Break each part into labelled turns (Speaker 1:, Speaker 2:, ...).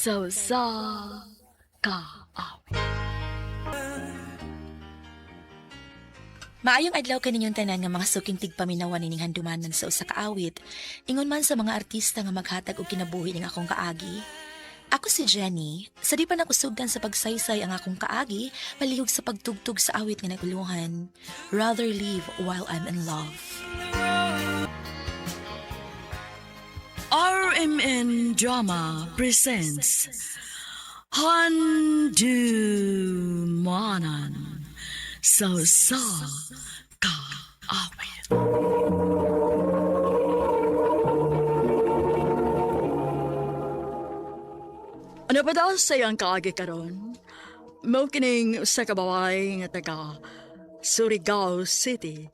Speaker 1: sa kaawit.
Speaker 2: Maayong adlaw kaninyong tanan nga mga suking tigpaminawan nining handumanan sa usa ka awit. Ingon man sa mga artista nga maghatag og kinabuhi ning akong kaagi. Ako si Jenny, sa di pa nakusugdan sa pagsaysay ang akong kaagi, palihog sa pagtugtog sa awit nga naguluhan. Rather Live While I'm in Love.
Speaker 1: RMN Drama presents Handumanan sa kaawit. Ano ba daw sa iyang kaagi karon? Mao kining sa kabaway nga taga Surigao City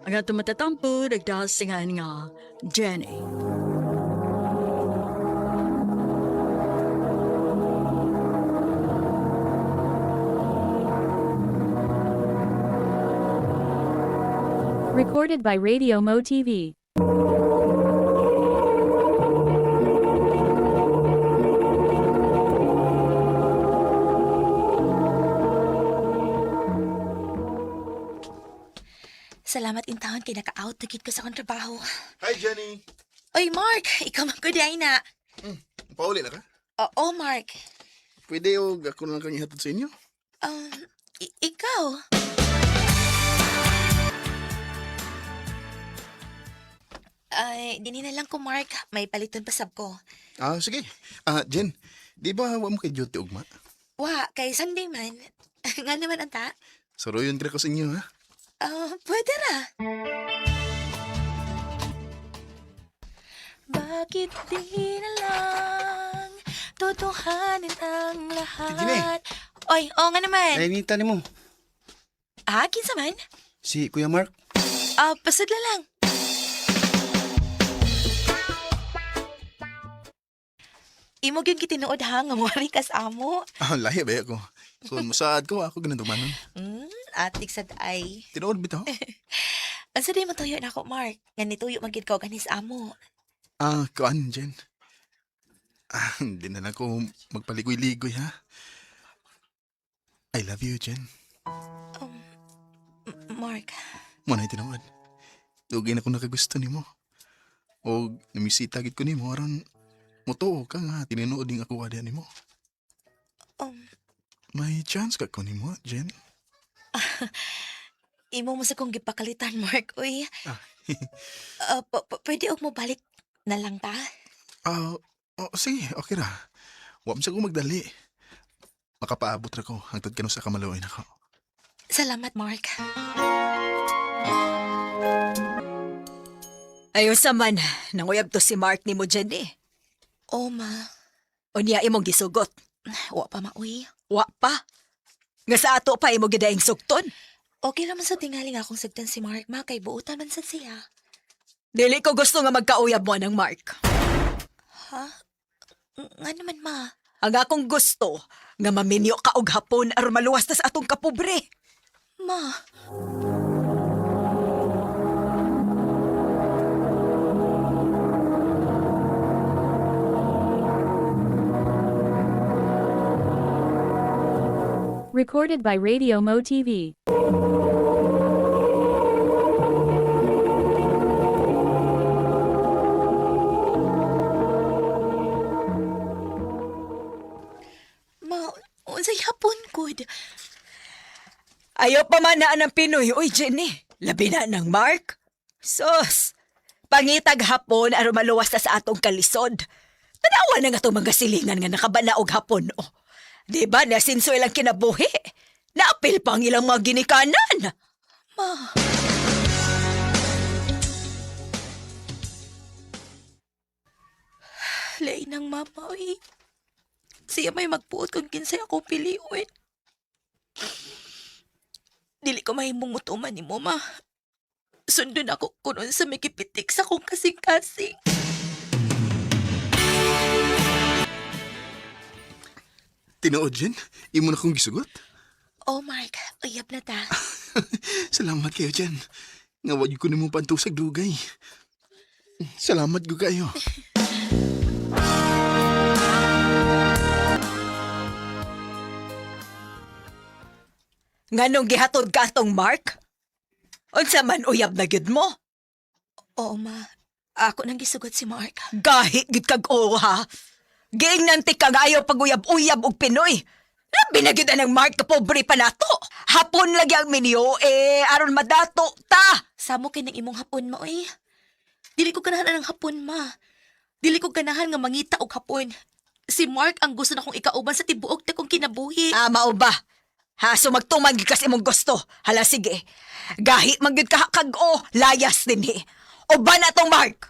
Speaker 1: ang atong matatampo nagdasingan nga Jenny.
Speaker 3: Recorded by Radio Mo TV.
Speaker 2: Salamat intawon kay naka-out na gid ko sa akong trabaho.
Speaker 4: Hi, Jenny.
Speaker 2: Oy, Mark! Ikaw man good day na.
Speaker 4: Pauli na ka?
Speaker 2: Oo, Mark.
Speaker 4: Pwede o ako na lang kang ihatod sa inyo?
Speaker 2: Ikaw? Ay, dini na lang ko, Mark. May paliton pa sab ko.
Speaker 4: Sige. Jen, di ba wa mo kay duty ugma?
Speaker 2: Wa, kay Sunday man. Nga naman anta.
Speaker 4: Saruyon kira ko sa inyo, ha?
Speaker 2: Pwede ra. Bakit di na lang totohanin ang
Speaker 5: Tigini.
Speaker 2: lahat? Oy, nga naman.
Speaker 5: Nainita ni mo.
Speaker 2: Kinsa man?
Speaker 5: Si Kuya Mark.
Speaker 2: Pasudla lang. Imo gyud kitinuod ha nga mori kas amo.
Speaker 4: Lahi ba ako? So, masaad ko, ako ganun tumanon.
Speaker 2: Atik sad ay.
Speaker 4: Tinood bitaw?
Speaker 2: Asa di man tuyo na ako, Mark? Nga nituyo magid ka og kanis amo.
Speaker 4: Kuan, Jen. Hindi na lang ako magpaligoy-ligoy, ha? I love you, Jen.
Speaker 2: Mark,
Speaker 4: Manay tinood. Dugay na ko nakagusto ni mo. O namisita gid ko ni mo, aron mutuo ka nga, tininood din ako kada ni mo. May chance ka ko ni mo, Jen.
Speaker 2: imo mo sa kong gipakalitan, Mark. Uy, pwede og mo balik na lang ta?
Speaker 4: Sige, okay ra. Wa man sa ko magdali. Makapaabot ra ko hangtod kano sa kamaluoy nako.
Speaker 2: Salamat, Mark.
Speaker 6: Ayun sa man, nanguyab to si Mark ni mo dyan eh.
Speaker 2: Ma.
Speaker 6: Unya imong gisugot.
Speaker 2: Wa pa mauy.
Speaker 6: Wa pa. Nga sa ato pa imo gidaing sugton.
Speaker 2: Okay naman sa tingali nga akong sagdan si Mark, ma. Kay buutan man sa siya.
Speaker 6: Dili ko gusto nga magkauyab mo ng Mark.
Speaker 2: Ha? Nga naman, ma.
Speaker 6: Ang akong gusto, nga maminyo ka og hapon aron maluwas ta sa atong kapobre.
Speaker 2: Ma.
Speaker 3: Recorded by Radio Mo TV.
Speaker 2: Ma, unsay hapon good.
Speaker 6: Ayaw pa man na ng Pinoy. Uy, Jenny, labi na ng Mark. Sus, pangitag hapon aron maluwas ta sa atong kalisod. Tanawa na nga itong mga silingan nga nakabana og hapon. Oh. Di ba nasinsoy lang kinabuhi? Naapil pa ang ilang mga ginikanan.
Speaker 2: Ma. Lain ng mama, uy. Siya may magpuot kung kinsay ako piliuin. Dili ko mahimong mutuman ni mo, ma. Sundon ako kunon sa may kipitik sa kong kasing-kasing.
Speaker 4: Tinuod, Jen? Imo na kong gisugot?
Speaker 2: Mark, uyab na ta.
Speaker 4: Salamat kayo, Jen. Nga wag ko nimo pantusag dugay. Salamat ko kayo.
Speaker 6: Nganong gihatod ka atong Mark? Unsa man uyab na gyud mo?
Speaker 2: Oo, ma. Ako nang gisugot si Mark.
Speaker 6: Gahi gid kag oo ha. Giingnan ti kang ayaw pag-uyab-uyab og Pinoy. Labi na gyud ang Mark ka pobre pa nato. Hapon lagi ang minyo aron madato ta.
Speaker 2: Samo kay ng imong hapon mo, eh. Dili ko ganahan ng hapon, ma. Dili ko ganahan nga mangita og hapon. Si Mark ang gusto na kong ikauban sa tibuok ta kong kinabuhi.
Speaker 6: Mao ba? Ha, so magtumag gyud kas imong gusto. Hala sige. Gahi man gyud ka kag layas dinhi. Uban na tong Mark.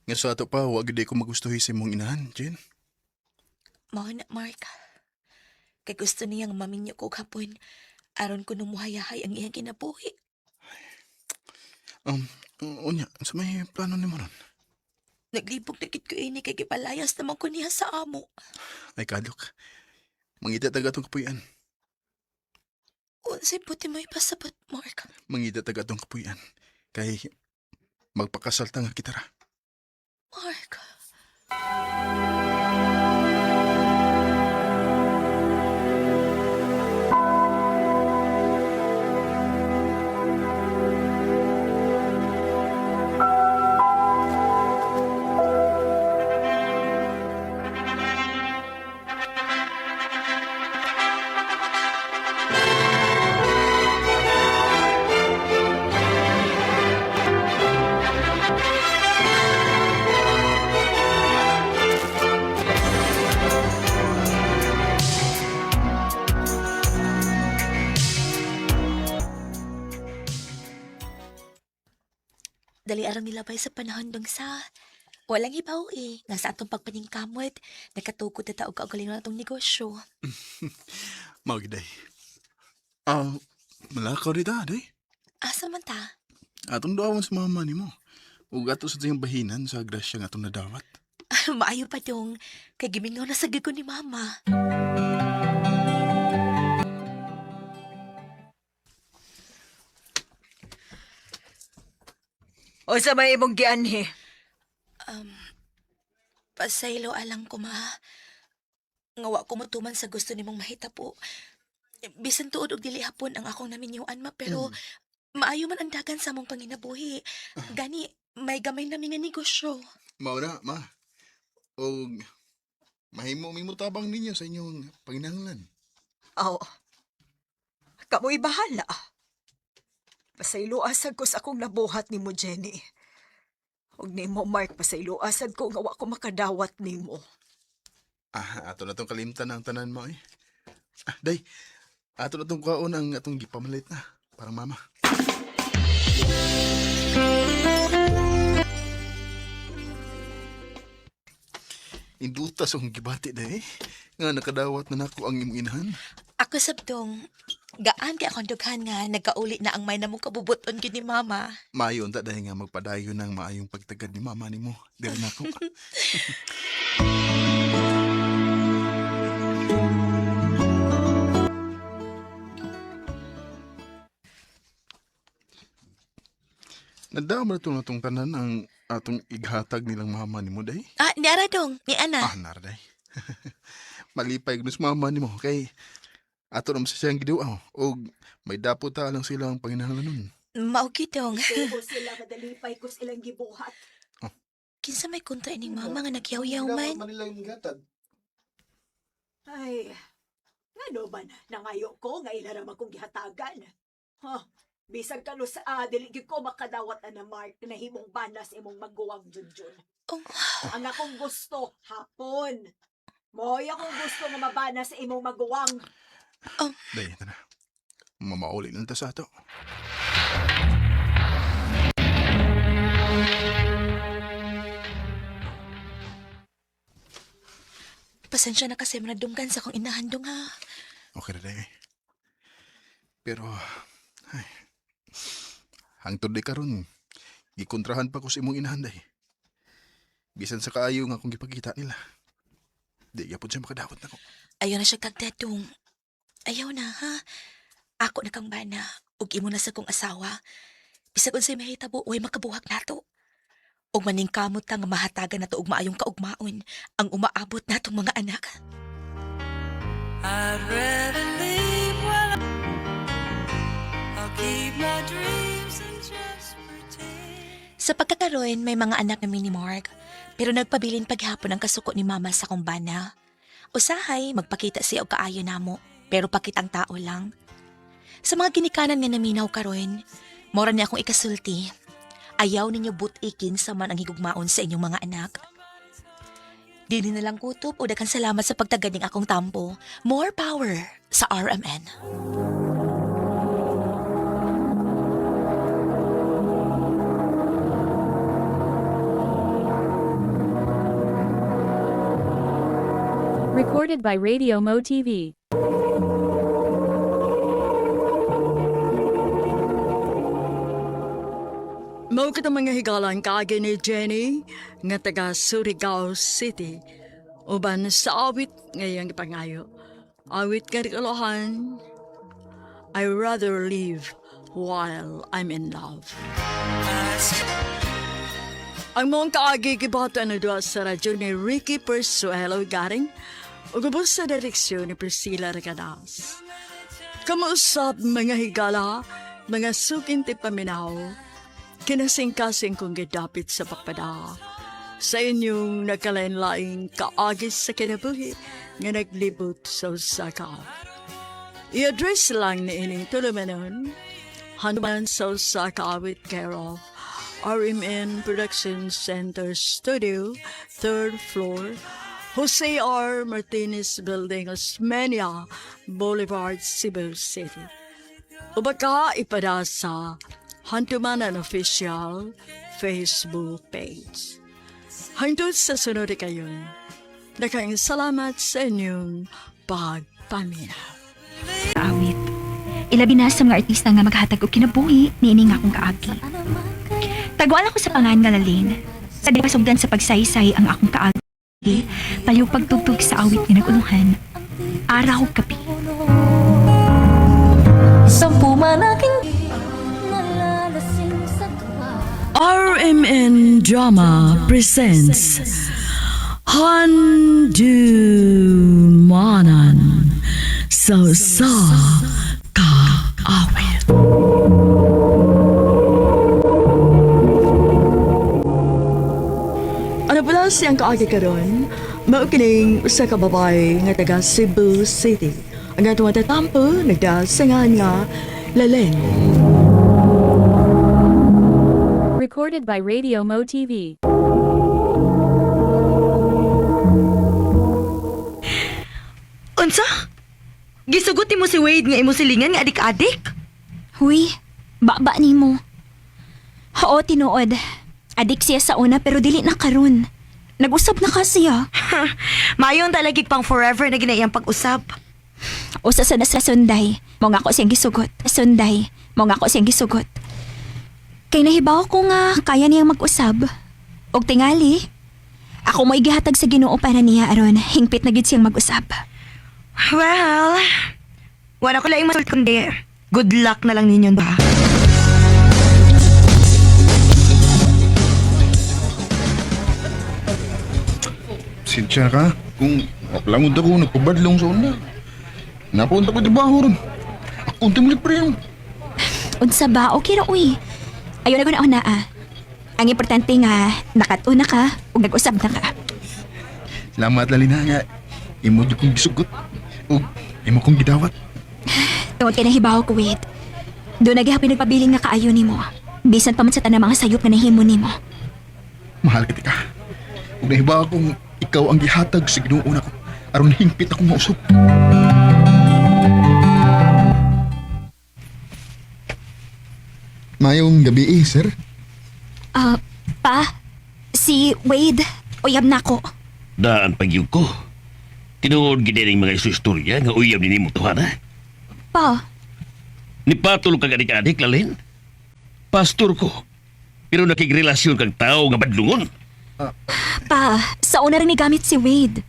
Speaker 4: Nga sa ato pa, wag gid ko magustuhi sa imong inahan, Jen.
Speaker 2: Mao na, Mark. Kay gusto niyang maminyo ko og hapon. Aron ko numuhayahay ang iyang kinabuhi.
Speaker 4: Unya, sa may plano ni mo ron?
Speaker 2: Naglibog na gid ko ini kay gipalayas naman ko niya sa amo.
Speaker 4: Ay, kadok. Mangita taga atong kapuyan.
Speaker 2: Unsay puti mo ipasabot, Mark?
Speaker 4: Mangita taga atong kapuyan. Kay magpakasal ta nga kita ra.
Speaker 2: Mark. Dali arang nilabay sa panahon dong sa walang ibaw eh. Nga sa atong pagpaningkamot, nakatukod na taog kaugaling na atong negosyo.
Speaker 4: Mao gid ay. Malakaw rin ta, day.
Speaker 2: Asa man ta?
Speaker 4: Atong dawan sa mama ni mo. Ug ato sa tiyang bahinan sa grasya nga atong nadawat.
Speaker 2: Maayo pa dong. Kay gimingaw na sa ko ni mama.
Speaker 6: O sa may imong gianhi.
Speaker 2: Pasaylo alang ko, ma. Ngawa ko matuman sa gusto nimong mahita po. Bisan tuod og dili hapon ang akong naminyuan, ma. Pero maayo man ang dagan sa mong panginabuhi. Gani, may gamay namin nga negosyo.
Speaker 4: Mao na, ma. Og mahimo tabang ninyo sa inyong panginahanglan.
Speaker 6: Aw. Kamoy bahala. Pasayloasad ko sa akong nabuhat ni mo, Jenny. Huwag ni mo, Mark, pasayloasad ko nga wa ko makadawat ni mo.
Speaker 4: Ato na tong kalimtan ang tanan mo, eh. Day, ato na tong kaon ang atong gipamalit na. Parang mama. Indutas ang gibati, day. Nga nakadawat na nako ang imong inahan.
Speaker 2: Ako sabdong, gaan kay akong dughan nga nagkauli na ang may namong kabubuton gyud ni mama.
Speaker 4: Maayon ta dahil nga magpadayon ng maayong pagtagad ni mama ni mo. Dili na ako. Nadaw mo na itong tanan ang atong ighatag nilang mama ni mo, day?
Speaker 2: Niara dong, ni Ana.
Speaker 4: Narday. Malipay gnus mama ni mo kay ato naman sa siyang giduaw og may dapo ta lang silang panginahanglan nun.
Speaker 2: Mao gyud dong.
Speaker 6: Pero sila madalipay ko silang gibuhat.
Speaker 2: Kinsa may kontra ining mama nga nagyaw-yaw man?
Speaker 4: Manilang gatag.
Speaker 6: Ay, ngano ba na? Nangayo ko nga ilaram akong gihatagan. Bisag kano sa dili gyud ko makadawat na Mark na himong banas imong maguwang junjun.
Speaker 2: Oh.
Speaker 6: Ang akong gusto, hapon. Mo'y akong gusto nga mabana sa imong maguwang.
Speaker 4: Day, ito na. Mamauli lang ta sa ato.
Speaker 2: Pasensya na kasi manadunggan sa akong inahandong ha.
Speaker 4: Okay na, day. Pero, ay, hangtod di karon, gikontrahan pa ko sa imong inahan, day. Bisan sa kaayo nga akong gipakita nila. Di yapon siya makadawat na ko.
Speaker 2: Ayaw na siya kagdadong. Ayaw na ha. Ako na kang bana, ug imo na sa kong asawa. Bisag unsay mahitabo, way makabuhag nato. Ug maning kamot nga mahatagan nato og maayong kaugmaon ang umaabot natong mga anak.
Speaker 5: I'd rather leave while I'll keep my dreams and just pretend.
Speaker 2: Sa pagkakaroon, may mga anak na mini Mark, pero nagpabilin paghapon ang kasuko ni mama sa kong bana. Usahay, magpakita siya og kaayo namo, pero pakitang tao lang. Sa mga ginikanan nga naminaw karon, mora niya akong ikasulti. Ayaw ninyo butikin sa man ang higugmaon sa inyong mga anak. Dili na lang kutob o daghang salamat sa pagtaganing akong tampo. More power sa RMN.
Speaker 3: Recorded by Radio Mo TV.
Speaker 1: Mao kita mga higalan kaagi ni Jenny nga taga Surigao City. Uban sa awit ngayang ipangayo. Awit karikalohan. I rather live while I'm in love. Ang mong kaagi kibata na doon sa radyo ni Ricky Persuelo Garing o gabos sa direksyon ni Priscilla Regadas. Kamuusap mga higala, mga sukinti paminaw, kinasing-kasing kong gidapit sa pakpada. Sa inyong nagkalain-laing kaagis sa kinabuhi nga naglibot sa Osaka. I-address lang ni ining tulumanon, handuman sa Osaka with care of RMN Production Center Studio, 3rd floor, Jose R. Martinez Building, Osmeña Boulevard, Cebu City. O baka ipada sa Hantumanan Official Facebook page. Hangtod sa sunod kayon, nakang salamat sa inyong pagpaminaw.
Speaker 7: Awit. Ilabi na sa mga artista nga maghatag og kinabuhi niining akong kaagi. Tagwala ko sa pangan nga lalin. Sa di pasugdan sa pagsaysay ang akong kaagi, paliw pagtugtog sa awit nga naguluhan. Araw kapi.
Speaker 1: RMN Drama presents Handumanan sa Kaawit. Ano pala siyang kaagi karon? Maukining usa ka babae nga taga Cebu City. Ang atong tatampo nagdasangan nga Laleng.
Speaker 3: Recorded by Radio Mo TV.
Speaker 8: Unsa? Gisugot mo si Wade nga imo silingan nga adik-adik?
Speaker 7: Huy, baba ni mo. Oo, tinuod. Adik siya sa una pero dili na karon. Nag-usab na ka siya.
Speaker 8: Mayon talagig pang forever na ginayang pag-usap.
Speaker 7: Usa sa nasa sunday, mo nga ko siyang gisugot. Sunday, mo nga ko siyang gisugot. Kay nahibaw ko nga kaya niyang mag-usab. Og tingali, ako mo igihatag sa Ginoo para niya aron hingpit na gid siyang mag-usab.
Speaker 8: Well, wala ko lang masult kundi good luck na lang ninyon ba?
Speaker 4: Sinsya ka, kung mapalangon ako, nagpabadlong sa una. Napunta ko trabaho ron. Ako timlik pa rin.
Speaker 7: Unsa ba? Okay ra uy. Ayaw na ko na ako naa. Ang importante nga, nakatuna ka o nag-usab na ka.
Speaker 4: Salamat lalina nga. Imo di kong gisugot. O imo kong gidawat.
Speaker 7: Tungod kay nahibaw ko, wait. Doon nagihapin nagpabiling nga kaayo ni mo. Bisan pa man sa tanang mga sayop na nahimo ni mo.
Speaker 4: Mahal kita ka. Kung nahiba akong ikaw ang gihatag sa Ginoo na ko, aron hingpit akong mausap. Mayong gabi sir.
Speaker 7: Pa, si Wade, uyab na ko.
Speaker 9: Daan pagyug ko. Tinuod gid ning mga istorya nga uyab ni nimo tuhana.
Speaker 7: Pa,
Speaker 9: Nipatol kag adik-adik lalin. Pastor ko. Pero nakigrelasyon kag tao nga badlungon.
Speaker 7: pa, sa una rin ni gamit si Wade.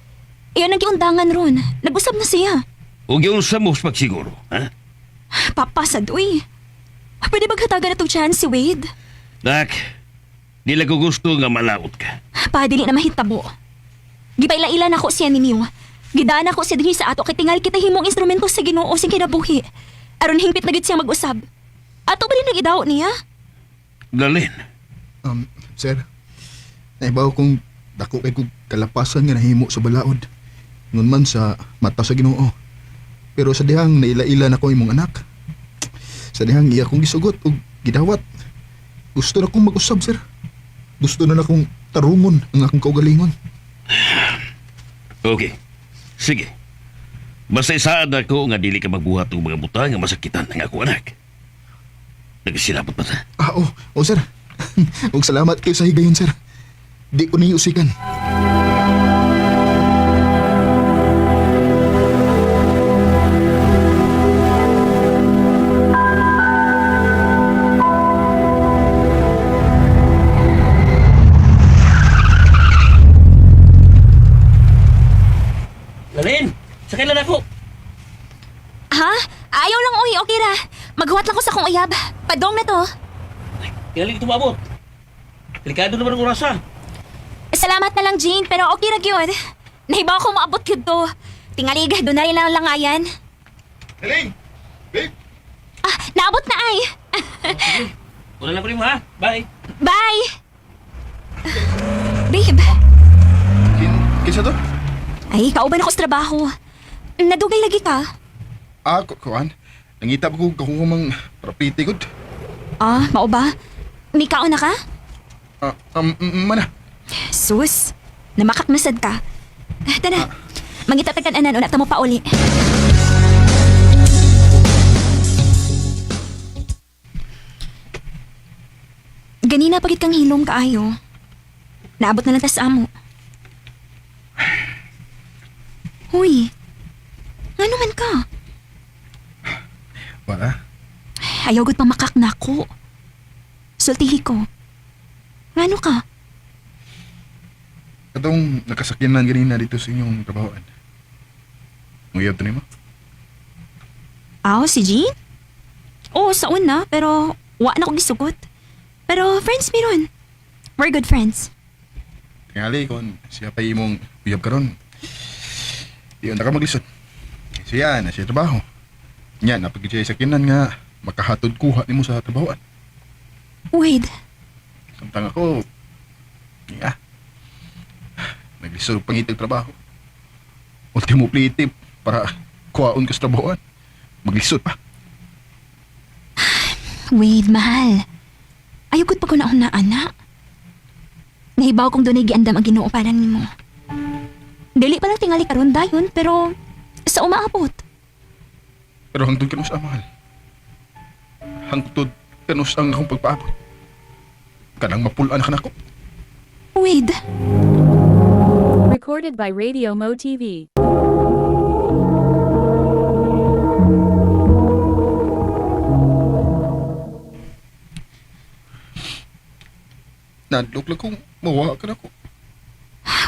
Speaker 7: Iyon ang giundangan ron. Nag-usab na siya.
Speaker 9: O gyud sa mo pagsiguro, ha?
Speaker 7: Papasad, uy. Pwede maghatagan na itong chance si Wade?
Speaker 9: Nak, nila ko gusto nga malaot ka.
Speaker 7: Padili na mahitabo. Gipaila-ila na ako siya ninyo. Gidaan ako siya dinhi sa ato kay tingali kita himong instrumento sa Ginoo sing kinabuhi. Aron hingpit na gid siya mag-usab. Ato ba rin nag-idaw niya?
Speaker 9: Lalin,
Speaker 4: Sir, naibaw kong dako kay kong kalapasan nga nahimo sa balaod. Ngun man sa mata sa Ginoo. Pero sa dihang naila-ila na ko imong anak. Sa dihang iya kong gisugot o gidawat. Gusto na kong mag-usab, sir. Gusto na akong tarungon ang akong kaugalingon.
Speaker 9: okay. Sige. Basta isaad ako nga dili ka magbuhat ng mga butang nga masakitan ng ako anak. Nagsilapot pa ta?
Speaker 4: Oo, sir. Huwag salamat kayo sa higayon, sir. Di ko ninyo usikan.
Speaker 9: Lalin, sakay lang ako.
Speaker 7: Ha? Ayaw lang, uy. Okay ra. Maghuwat lang ko sa kong uyab. Padong na to.
Speaker 9: Tingali ko tumabot. Delikado naman ang orasan.
Speaker 7: Salamat na lang, Jane, pero okay ra gyud. Nahibaw ko maabot gyud to. Tingali doon na rin lang langayan.
Speaker 4: Lalin! Babe!
Speaker 7: Naabot na ay.
Speaker 9: Wala lang ko rin mo ha. Bye.
Speaker 7: Bye! Babe,
Speaker 4: Kinsa to?
Speaker 7: ay, kauban ako sa trabaho. Nadugay lagi ka.
Speaker 4: Kuan. Nangita ko kahumang propiti gud.
Speaker 7: Mao ba? May kaon na ka?
Speaker 4: Mana?
Speaker 7: Sus, namakaknasad ka. Tana, mangitatagan-anan una ta mo pa uli. Ganina pagit kang hilom kaayo. Naabot na lang ta sa amo. Huy, ngano man ka?
Speaker 4: Wala.
Speaker 7: Ayaw gud pang makaknako. Sultihi ko. Ngano ka?
Speaker 4: Katong nakasakyanan ganina dito sa inyong trabahoan. Nguyab to nimo?
Speaker 7: Si Jean? Oo, sa una, pero wa na ko gisugot. Pero friends meron. We're good friends.
Speaker 4: Tingali kon siya pa imong uyab karon. Di na ka maglisod. Siya na siya trabaho. Nya napagid siya sakyanan nga makahatod kuha nimo sa trabahoan.
Speaker 7: Wade,
Speaker 4: Samtang ako, naglisod pangitag trabaho. Ultimo plitip para kuhaon ka sa trabahoan. Maglisod pa.
Speaker 7: Wade, mahal. Ayokot pa ko na una, anak. Nahibaw kong doon ay giandam ang Ginoo para nimo. Dili pa lang tingali karon dayon, pero sa umaabot.
Speaker 4: Pero hangtod kanus ang mahal. Hangtod kanus ang akong pagpaabot. Kanang mapulaan ka na ako.
Speaker 7: Wade,
Speaker 3: Recorded by Radio Mo TV.
Speaker 4: Nadlok lang kung mawa ka na ako.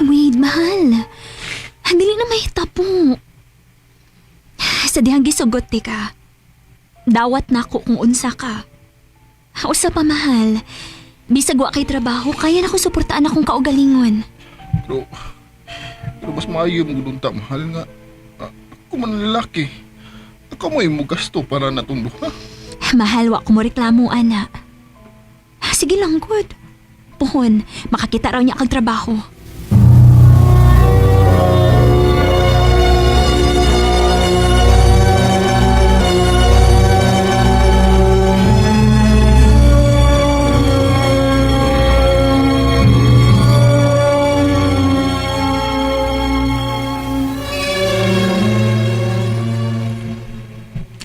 Speaker 7: Wade, mahal. Dili na may tapo. Sa dihang gisugot ti ka. Dawat na ako kung unsa ka. Usa pa, mahal. Bisag wa kay trabaho, kaya na ko suportaan akong kaugalingon.
Speaker 4: Pero mas maayo mong gudunta, mahal nga. Ako man lalaki. Ako mo yung gasto para natundo, ha?
Speaker 7: Mahal, wa ko mo reklamo, ana. Sige lang, good. Puhon, makakita raw niya kag trabaho.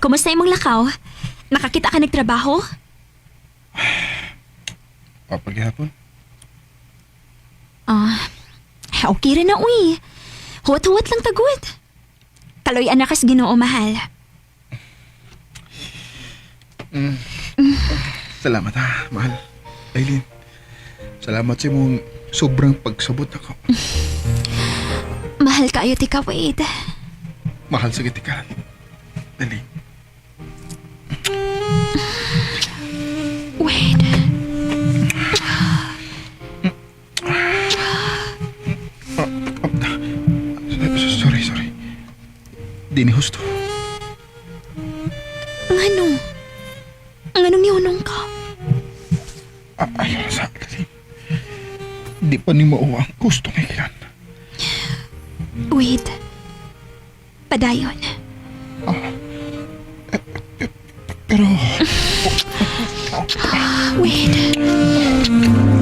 Speaker 7: Kumusta imong lakaw? Nakakita ka nagtrabaho?
Speaker 4: Papaghihapon.
Speaker 7: Okay rin na, uy. Huwat-huwat lang tagod. Kaloy anak kas Ginoo, mahal.
Speaker 4: Salamat ha, mahal. Aileen, salamat sa mong sobrang pagsabot ako.
Speaker 7: Mahal kaayo ti ka, Wade.
Speaker 4: Mahal sa gitika. Aileen.
Speaker 7: Wade.
Speaker 4: Sorry. Di ni husto.
Speaker 7: Ngano? Ngano nihunong ka?
Speaker 4: Ayaw sa akin. Di pa ni mauwa ang gusto ng ilan.
Speaker 7: Wade. Padayon.
Speaker 4: Pero...
Speaker 7: Wade.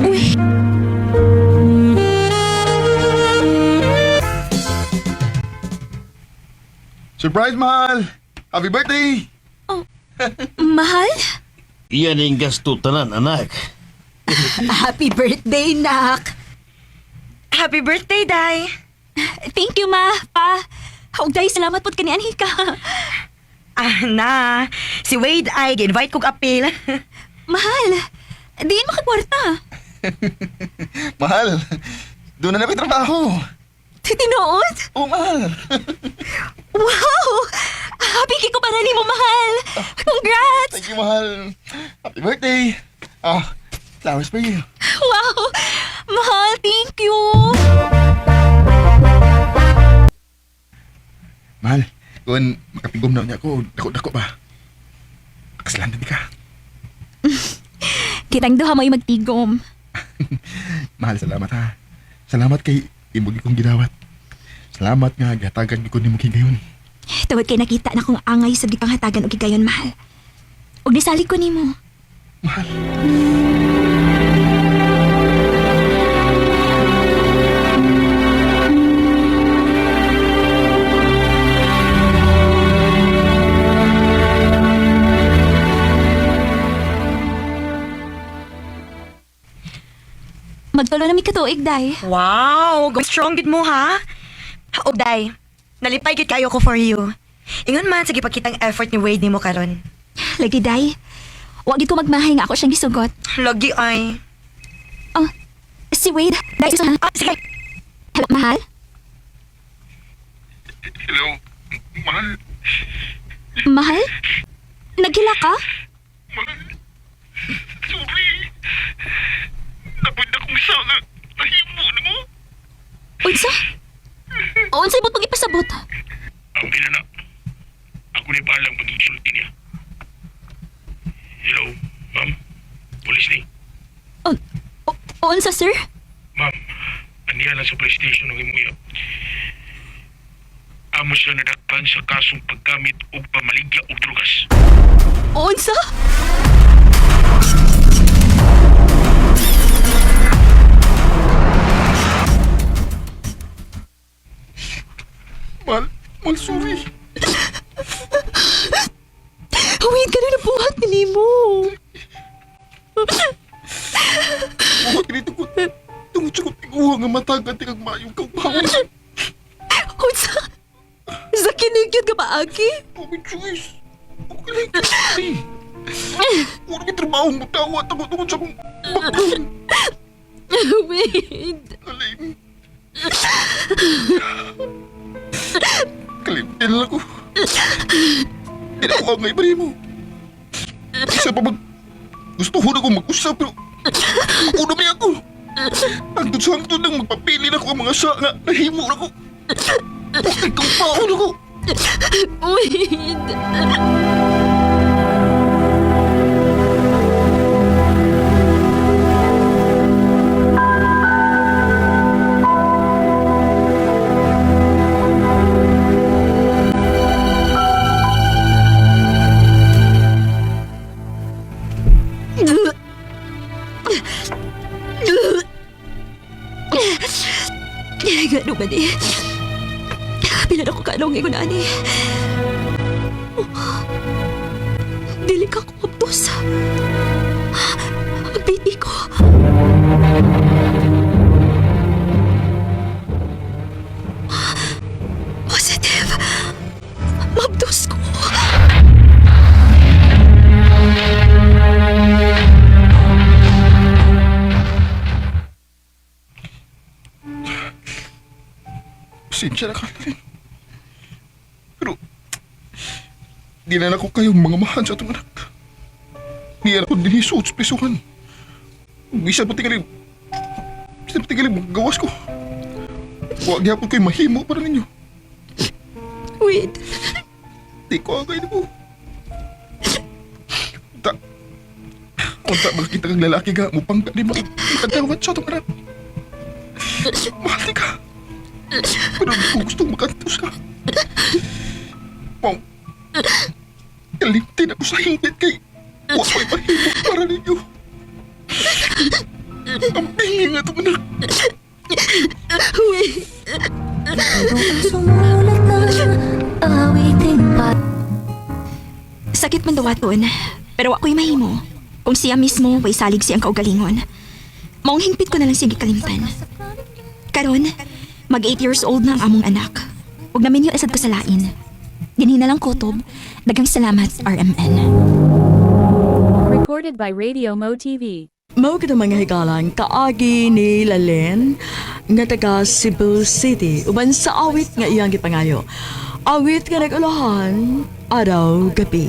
Speaker 7: Wade.
Speaker 4: Surprise, mahal! Happy birthday!
Speaker 7: Mahal?
Speaker 9: Iyan ang gasto tanan, anak.
Speaker 6: Happy birthday, Nak!
Speaker 8: Happy birthday, Day!
Speaker 7: Thank you, ma. Pa. Huwag dahil salamat po't kanianhi ka.
Speaker 8: Na, si Wade ay gi-invite kong apil.
Speaker 7: Mahal. Diin makakwarta.
Speaker 4: Mahal! Doon na lang trabaho!
Speaker 7: Titinood?
Speaker 4: Oh, mahal!
Speaker 7: Wow! Happy ko para ni mo, mahal. Congrats!
Speaker 4: Thank you, mahal! Happy birthday! Flowers for you.
Speaker 7: Wow! Mahal, thank you.
Speaker 4: Mahal, kung makapigom na niya ako, dako-dako ba? Kasalan na di ka.
Speaker 7: Kitang duha mo magtigom.
Speaker 4: Mahal, salamat ha. Salamat kay imugi kong gidawat. Salamat nga, gatagan ko ni mo higayon.
Speaker 7: Tawad kay nakita na kong angay sa dikang hatagan o gigayon, mahal. Og nisali ko nimo.
Speaker 4: Mahal.
Speaker 7: Magtulo na mi katuig, day.
Speaker 8: Wow, go strong gid mo ha. O Day, nalipay gid kayo ko for you. Ingon man sige pagkitang effort ni Wade nimo karon.
Speaker 7: Lagi, day. Huwag ko magmahay nga ako siyang gisugot.
Speaker 8: Lagi ay.
Speaker 7: Oh, si Wade. Day, isa ha?
Speaker 8: Sige.
Speaker 7: Hello, mahal?
Speaker 4: Hello, mahal.
Speaker 7: Mahal? Naghila ka?
Speaker 4: Sorry. Napod na kong sana. Nahimo na mo.
Speaker 7: Unsa? Unsa ibot mong ipasabot?
Speaker 10: Ang kinana, ako na palang pag-insulti niya. Hello, ma'am? Police ni?
Speaker 7: Unsa, sir?
Speaker 10: Ma'am, aniya lang sa police station ng imuya. Amo siya nadakpan sa kasong paggamit o pamaligya o drugas.
Speaker 7: Unsa?
Speaker 4: Mahal, sorry.
Speaker 7: Wait, ganun na buhat ni mo.
Speaker 4: Huwag dito ko. Tungod sa tiguha nga matagan tingag mayong kaupawin.
Speaker 7: Unsa? Sa kinigyod ka ba, Aki?
Speaker 4: Oh, may choice. Okay lang, sorry. Huwag may trabaho mo tawa. Tungod sa kong bakong.
Speaker 7: Wait.
Speaker 4: Alin. Kalimtin lang ako. Hindi na ako angay pa rin mo. Isa pa gusto ko na akong mag-usap pero ako na may ako. Hangtod sa hangtod nang magpapili na ako ang mga sa nga nahimo na ako. Ikaw pa ako na ako.
Speaker 7: Wait. Gano'n ba di? Pila na ko kanong ingon ani. Dili ka ko kaptos. Piti ko. Positive. Mabdos ko.
Speaker 4: Pasensya na ka rin. Pero, di na ako kayong mga mahan sa itong anak. Niya ako din suot sa prisuhan. Bisan pati galing magawas ko. Huwag yapon ko'y mahimo para ninyo.
Speaker 8: Wait.
Speaker 4: Di ko agay mo. Unta makakita kang lalaki ka, mupang ka di makadawat sa itong anak. Mahal di ka. Pero di ko gustong makantos ka. Mau, kalimtin ako sa hingit kay huwag ko'y mahimo para ninyo. Ang bingi nga itong anak.
Speaker 1: Wait.
Speaker 7: Sakit man dawaton, pero ako'y mahimo. Kung siya mismo, way salig siyang kaugalingon. Maong hingpit ko na lang sige kalimtan. Karon, mag 8 years old na ang among anak. Huwag namin yung isad ko sa lain. Dinhi na lang kutob. Dagang salamat, RMN.
Speaker 3: Recorded by Radio Mo TV.
Speaker 1: Mao kita mga higalan kaagi ni Lalen nga taga Cebu City uban sa awit nga iyang gipangayo. Awit nga nag-ulahan araw gabi.